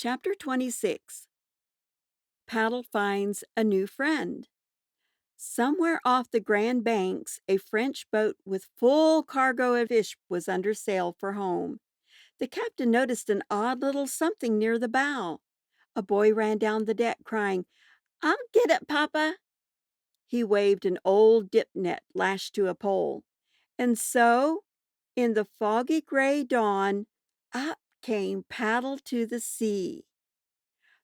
Chapter 26. Paddle finds a new friend. Somewhere off the Grand Banks, a French boat with full cargo of fish was under sail for home. The captain noticed an odd little something near the bow. A boy ran down the deck crying, "I'll get it, Papa." He waved an old dip net lashed to a pole. And so, in the foggy gray dawn, up came Paddle to the sea.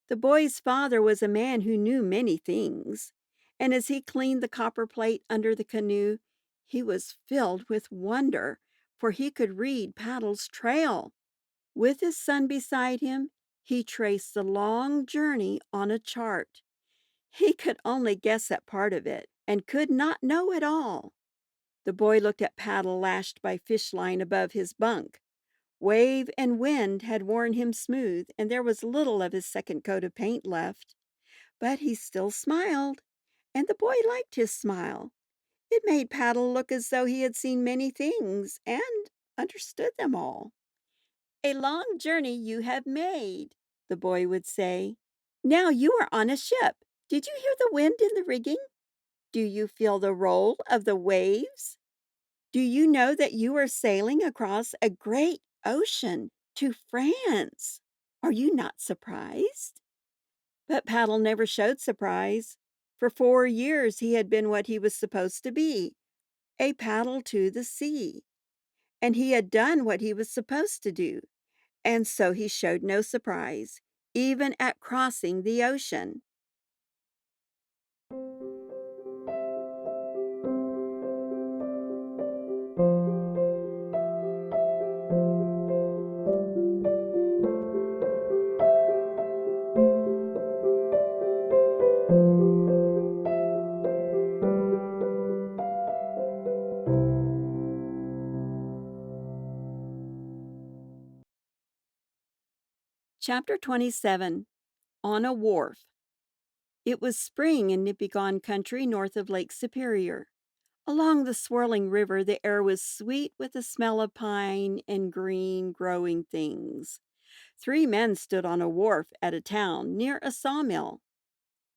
The boy's father was a man who knew many things, and as he cleaned the copper plate under the canoe, he was filled with wonder, for he could read Paddle's trail. With his son beside him, he traced the long journey on a chart. He could only guess at part of it, and could not know it all. The boy looked at Paddle lashed by fish line above his bunk. Wave and wind had worn him smooth, and there was little of his second coat of paint left. But he still smiled, and the boy liked his smile. It made Paddle look as though he had seen many things and understood them all. "A long journey you have made," the boy would say. "Now you are on a ship. Did you hear the wind in the rigging? Do you feel the roll of the waves? Do you know that you are sailing across a great ocean to France? Are you not surprised?" But Paddle never showed surprise. For 4 years he had been what he was supposed to be, a paddle to the sea. And he had done what he was supposed to do, and so he showed no surprise, even at crossing the ocean. Chapter 27. On a Wharf. It was spring in Nipigon country north of Lake Superior. Along the swirling river, the air was sweet with the smell of pine and green growing things. 3 men stood on a wharf at a town near a sawmill.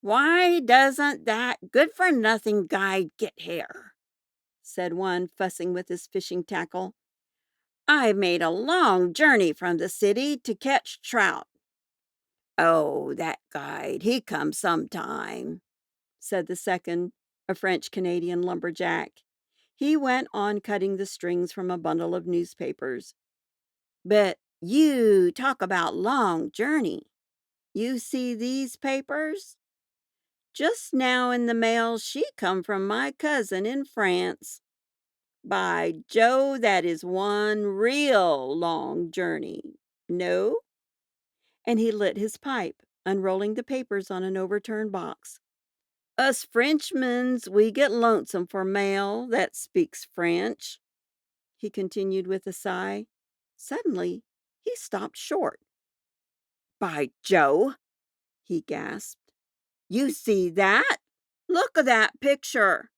"Why doesn't that good-for-nothing guy get here?" said one, fussing with his fishing tackle. "I've made a long journey from the city to catch trout." "Oh, that guide, he comes sometime," said the second, a French-Canadian lumberjack. He went on cutting the strings from a bundle of newspapers. "But you talk about long journey. You see these papers? Just now in the mail she come from my cousin in France. By Joe, that is one real long journey. No?" And he lit his pipe, unrolling the papers on an overturned box. "Us Frenchmans, we get lonesome for mail that speaks French," he continued with a sigh. Suddenly, he stopped short. "By Joe!" he gasped. "You see that? Look at that picture."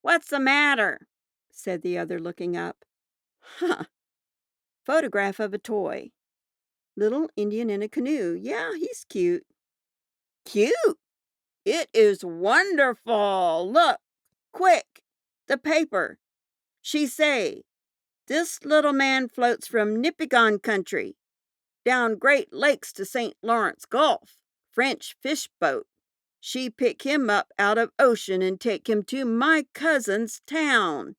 "What's the matter?" said the other, looking up. "Huh. Photograph of a toy. Little Indian in a canoe. Yeah, he's cute." "Cute? It is wonderful. Look, quick, the paper. She say, 'This little man floats from Nipigon country, down Great Lakes to St. Lawrence Gulf. French fish boat. She pick him up out of ocean and take him to my cousin's town.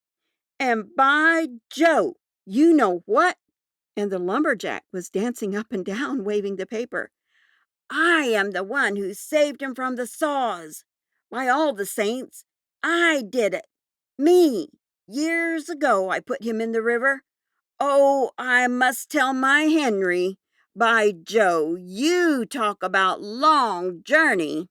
And by Joe, you know what?'" And the lumberjack was dancing up and down, waving the paper. "I am the one who saved him from the saws. By all the saints, I did it. Me. Years ago I put him in the river. Oh, I must tell my Henry. By Joe, you talk about long journey."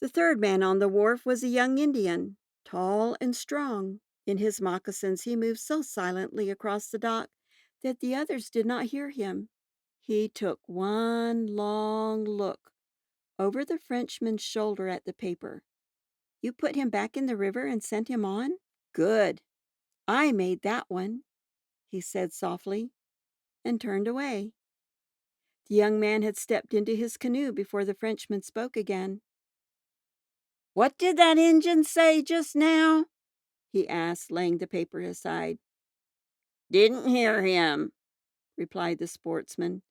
The third man on the wharf was a young Indian, tall and strong. In his moccasins he moved so silently across the dock that the others did not hear him. He took one long look over the Frenchman's shoulder at the paper. "You put him back in the river and sent him on? Good. I made that one," he said softly, and turned away. The young man had stepped into his canoe before the Frenchman spoke again. "What did that Injun say just now?" he asked, laying the paper aside. "Didn't hear him," replied the sportsman.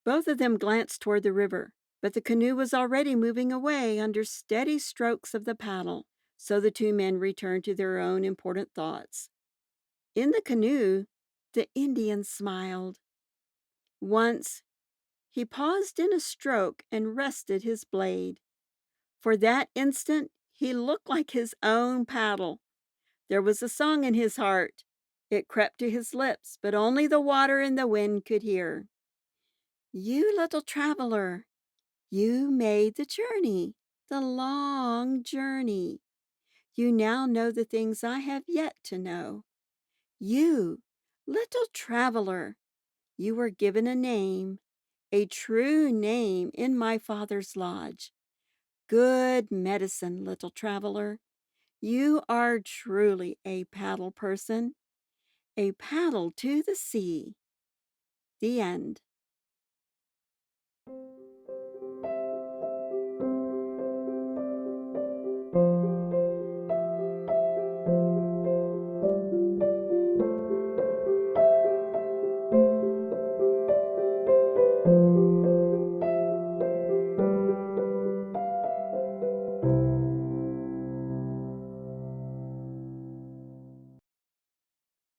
Both of them glanced toward the river, but the canoe was already moving away under steady strokes of the paddle, so the two men returned to their own important thoughts. In the canoe, the Indian smiled. Once, he paused in a stroke and rested his blade. For that instant, he looked like his own paddle. There was a song in his heart. It crept to his lips, but only the water and the wind could hear. "You little traveler, you made the journey, the long journey. You now know the things I have yet to know. You, little traveler, you were given a name, a true name in my Father's lodge. Good medicine, little traveler. You are truly a paddle person, a paddle to the sea." The end.